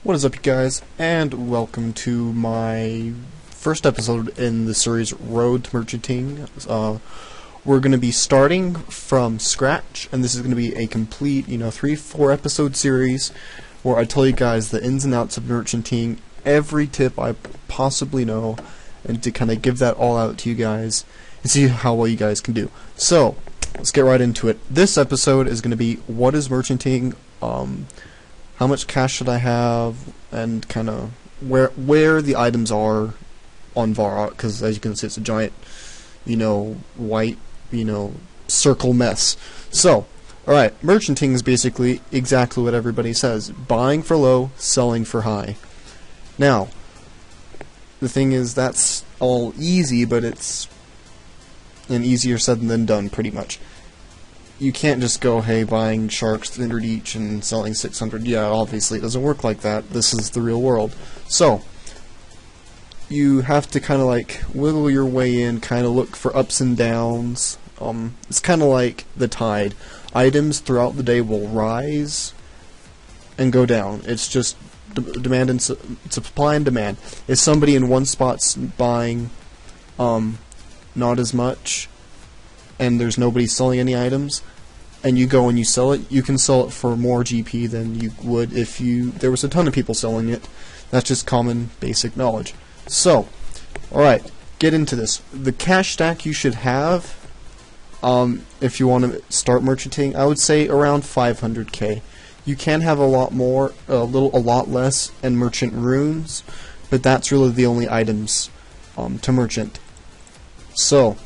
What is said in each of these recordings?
What is up, you guys, and welcome to my first episode in the series Road to Merchanting. We're going to be starting from scratch, and this is going to be a complete, 3-4 episode series where I tell you guys the ins and outs of merchanting, every tip I possibly know, and to kind of give that all out to you guys and see how well you guys can do. So, let's get right into it. This episode is going to be what is merchanting, how much cash should I have, and kind of where the items are on Varrock, because as you can see it's a giant, white, circle mess. So, alright, merchanting is basically exactly what everybody says. Buying for low, selling for high. Now, the thing is that's all easy, but it's easier said than done, pretty much. You can't just go, hey, buying sharks 300 each and selling 600. Yeah, obviously it doesn't work like that. This is the real world. So, you have to kind of like wiggle your way in, kind of look for ups and downs. It's kind of like the tide. Items throughout the day will rise and go down. It's just demand and it's a supply and demand. If somebody in one spot's buying not as much, and there's nobody selling any items, and you go and you sell it, you can sell it for more GP than you would if there was a ton of people selling it. That's just common basic knowledge. So, alright, get into this. The cash stack you should have, if you want to start merchanting, I would say around 500k. You can have a lot more, a lot less in merchant runes, but that's really the only items to merchant. So,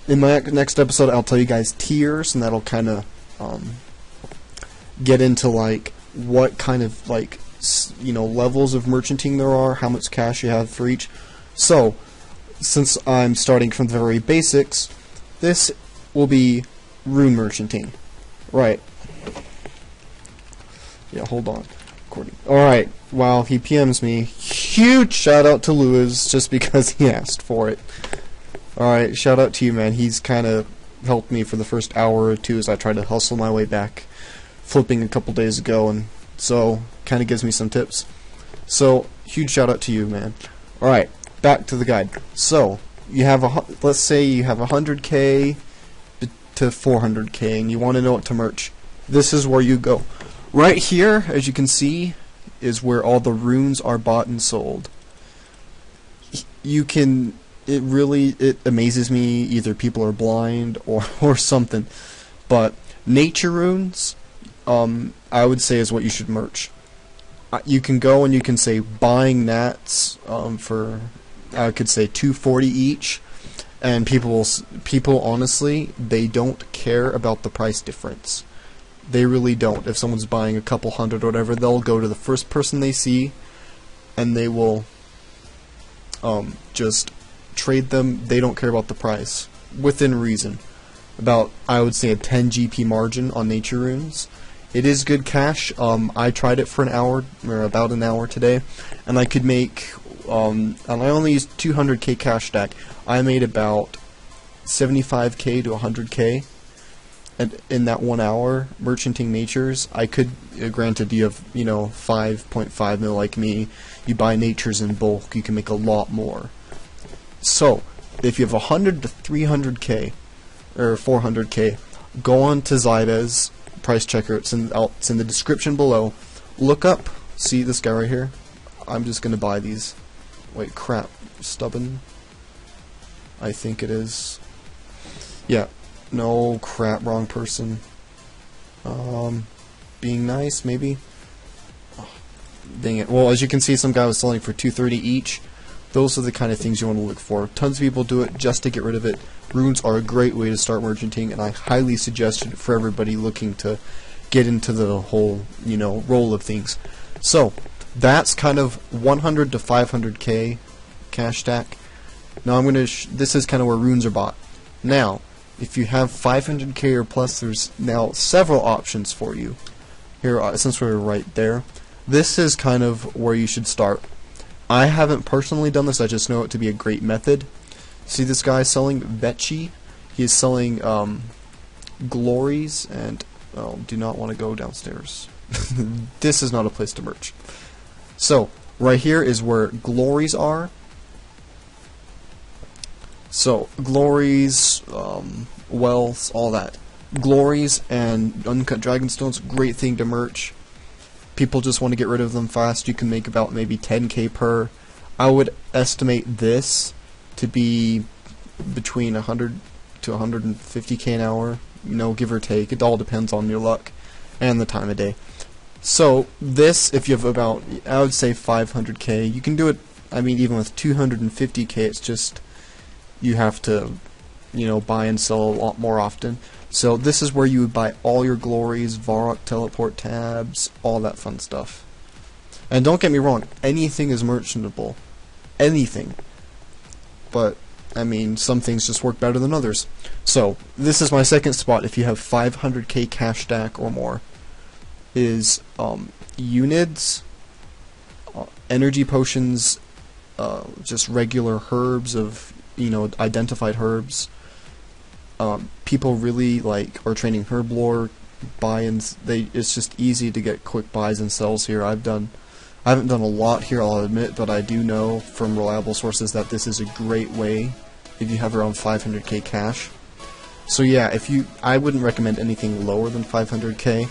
in my next episode, I'll tell you guys tiers, and that'll kind of get into like what kind of levels of merchanting there are, how much cash you have for each. So, since I'm starting from the very basics, this will be rune merchanting. Right. Yeah, hold on. Recording. Alright, while he PMs me, huge shout out to Lewis just because he asked for it. Alright, shout out to you, man. He's kind of helped me for the first hour or two as I tried to hustle my way back, flipping a couple days ago, and so kind of gives me some tips. So, huge shout out to you, man. Alright, back to the guide. So, you have let's say you have 100k to 400k, and you want to know what to merch. This is where you go. Right here, as you can see, is where all the runes are bought and sold. It amazes me, either people are blind or something, but nature runes, I would say is what you should merch. You can go and you can say buying nats for, I could say 240 each, and people honestly, they don't care about the price difference. They really don't. If someone's buying a couple hundred or whatever, they'll go to the first person they see, and they will just trade them. They don't care about the price, within reason. About, I would say, a 10 GP margin on nature runes. It is good cash. I tried it for an hour, or about an hour today, and I could make, and I only used 200k cash stack. I made about 75k to 100k and in that 1 hour merchanting natures. I could, granted you have 5.5 mil like me, you buy natures in bulk, you can make a lot more. So, if you have 100 to 300k, or 400k, go on to Zyda's price checker. It's in the description below. Look up, see this guy right here? I'm just gonna buy these. Wait, crap, stubborn? I think it is. Yeah, no, crap, wrong person. Being nice, maybe? Oh, dang it. Well, as you can see, some guy was selling for 230 each. Those are the kind of things you want to look for. Tons of people do it just to get rid of it. Runes are a great way to start merchanting, and I highly suggest it for everybody looking to get into the whole, role of things. So, that's kind of 100 to 500k cash stack. Now this is kind of where runes are bought. Now, if you have 500k or plus, there's now several options for you. Here, since we're right there, this is kind of where you should start. I haven't personally done this, I just know it to be a great method. See this guy selling Vetchi? He is selling glories, and do not want to go downstairs. This is not a place to merch. So right here is where glories are. So glories, wealth, all that. Glories and uncut dragonstones, great thing to merch. People just want to get rid of them fast. You can make about maybe 10k per. I would estimate this to be between 100 to 150k an hour, you know, give or take. It all depends on your luck and the time of day. So this, if you have about, I would say 500k, you can do it. I mean, even with 250k, it's just you have to, you know, buy and sell a lot more often. So this is where you would buy all your glories, Varrock teleport tabs, all that fun stuff. And don't get me wrong, anything is merchantable. Anything. But, I mean, some things just work better than others. So, this is my second spot if you have 500k cash stack or more. Is Unids, energy potions, just regular herbs of, you know, identified herbs. People really like are training herb lore buy-ins. It's just easy to get quick buys and sells here. I haven't done a lot here, I'll admit, but I do know from reliable sources that this is a great way if you have around 500k cash. So yeah, I wouldn't recommend anything lower than 500k.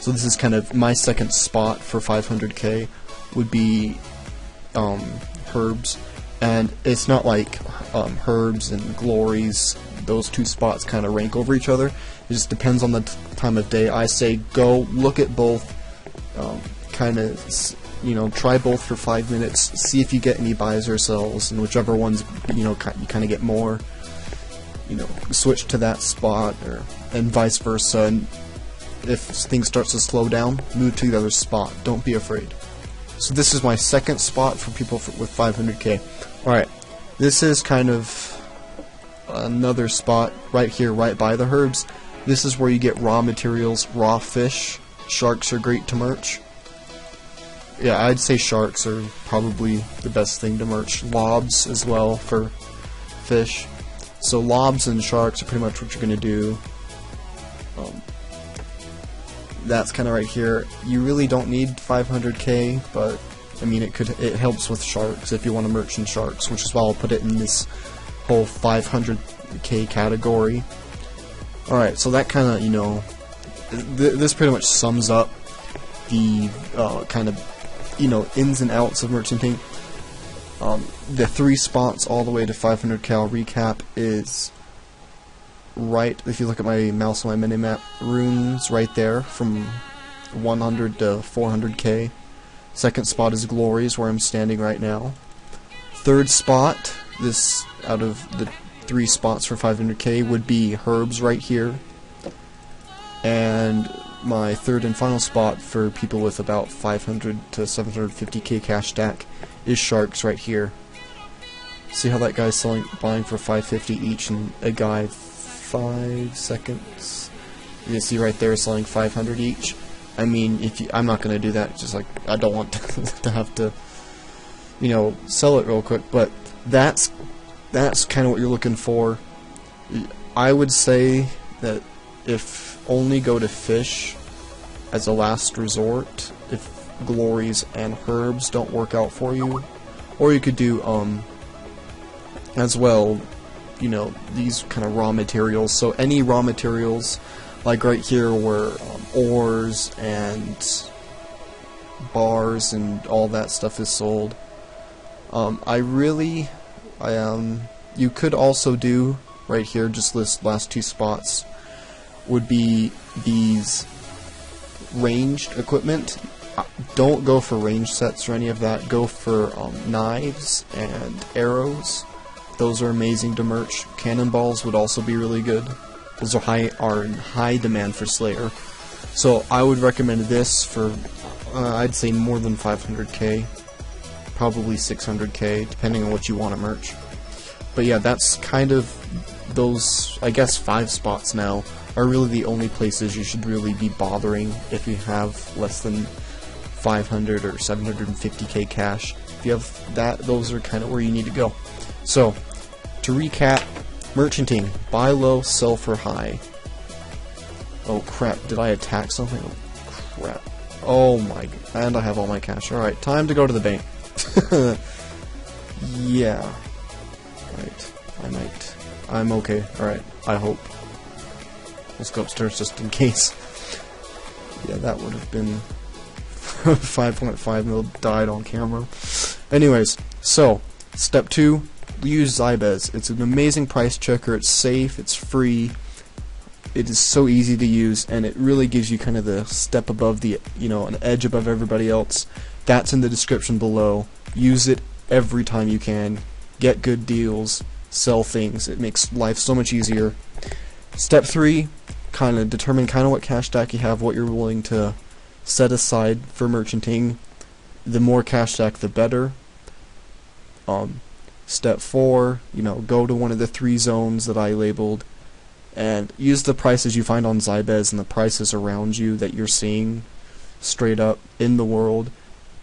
So this is kind of my second spot for 500k would be herbs, and it's not like herbs and glories. Those two spots kind of rank over each other. It just depends on the time of day. I say go look at both, kind of, you know, try both for 5 minutes, see if you get any buys or sells, and whichever ones, you know, you kind of get more, you know, switch to that spot, and vice versa. And if things starts to slow down, move to the other spot. Don't be afraid. So this is my second spot for people with 500k. Alright, this is kind of another spot right here, right by the herbs. This is where you get raw materials, raw fish. Sharks are great to merch. Yeah, I'd say sharks are probably the best thing to merch. Lobs as well for fish. So lobs and sharks are pretty much what you're going to do. That's kind of right here. You really don't need 500k, but I mean it helps with sharks if you want to merch in sharks, which is why I'll put it in this whole 500k category. Alright, so that kind of, you know, this pretty much sums up the kind of, you know, ins and outs of merchanting. The 3 spots all the way to 500k, I'll recap, is right, if you look at my mouse on my minimap, runes right there from 100 to 400k. Second spot is glories, where I'm standing right now. Third spot, this out of the 3 spots for 500k, would be herbs right here. And my third and final spot for people with about 500 to 750k cash stack is sharks right here. See how that guy's buying for 550 each, and a guy 5 seconds. You can see right there selling 500 each. I mean, I'm not gonna do that. Just like I don't want to have to, you know, sell it real quick. But that's kind of what you're looking for. I would say that if only go to fish as a last resort if glories and herbs don't work out for you, or you could do as well, you know, these kind of raw materials. So any raw materials, like right here where ores and bars and all that stuff is sold. You could also do right here, just this last 2 spots would be these ranged equipment. Don't go for range sets or any of that. Go for knives and arrows. Those are amazing to merch. Cannonballs would also be really good. Those are in high demand for Slayer. So I would recommend this for I'd say more than 500k, probably 600k, depending on what you want to merch. But yeah, that's kind of those, I guess 5 spots now are really the only places you should really be bothering if you have less than 500 or 750k cash. If you have that, those are kind of where you need to go. So, to recap, merchanting, buy low, sell for high. Oh crap, did I attack something? Oh crap. Oh my, and I have all my cash. Alright, time to go to the bank. Yeah. Right, I'm okay. Alright, I hope. Let's go upstairs just in case. Yeah, that would have been 5.5 mil died on camera. Anyways, so, step 2, use Zybez. It's an amazing price checker, it's safe, it's free, it is so easy to use, and it really gives you kind of the step above the, an edge above everybody else. That's in the description below. Use it every time you can. Get good deals, sell things, it makes life so much easier. Step 3, determine what cash stack you have, what you're willing to set aside for merchanting. The more cash stack, the better. Step 4, go to one of the 3 zones that I labeled and use the prices you find on Zybez and the prices around you that you're seeing straight up in the world.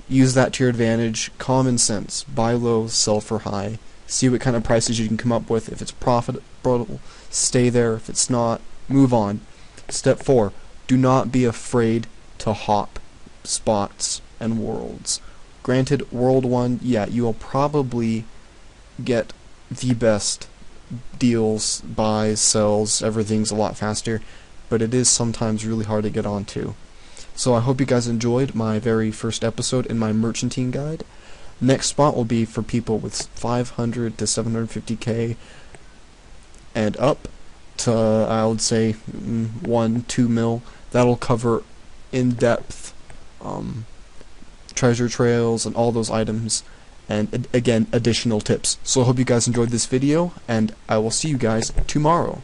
Use that to your advantage. Common sense. Buy low, sell for high. See what kind of prices you can come up with. If it's profitable, stay there. If it's not, move on. Step 4, do not be afraid to hop spots and worlds. Granted, World 1, yeah, you will probably get the best deals, buys, sells, everything's a lot faster, but it is sometimes really hard to get onto. So I hope you guys enjoyed my very first episode in my merchanting guide. Next spot will be for people with 500 to 750k and up to, I would say, 1-2 mil. That'll cover in-depth treasure trails and all those items, and again, additional tips. So I hope you guys enjoyed this video, and I will see you guys tomorrow.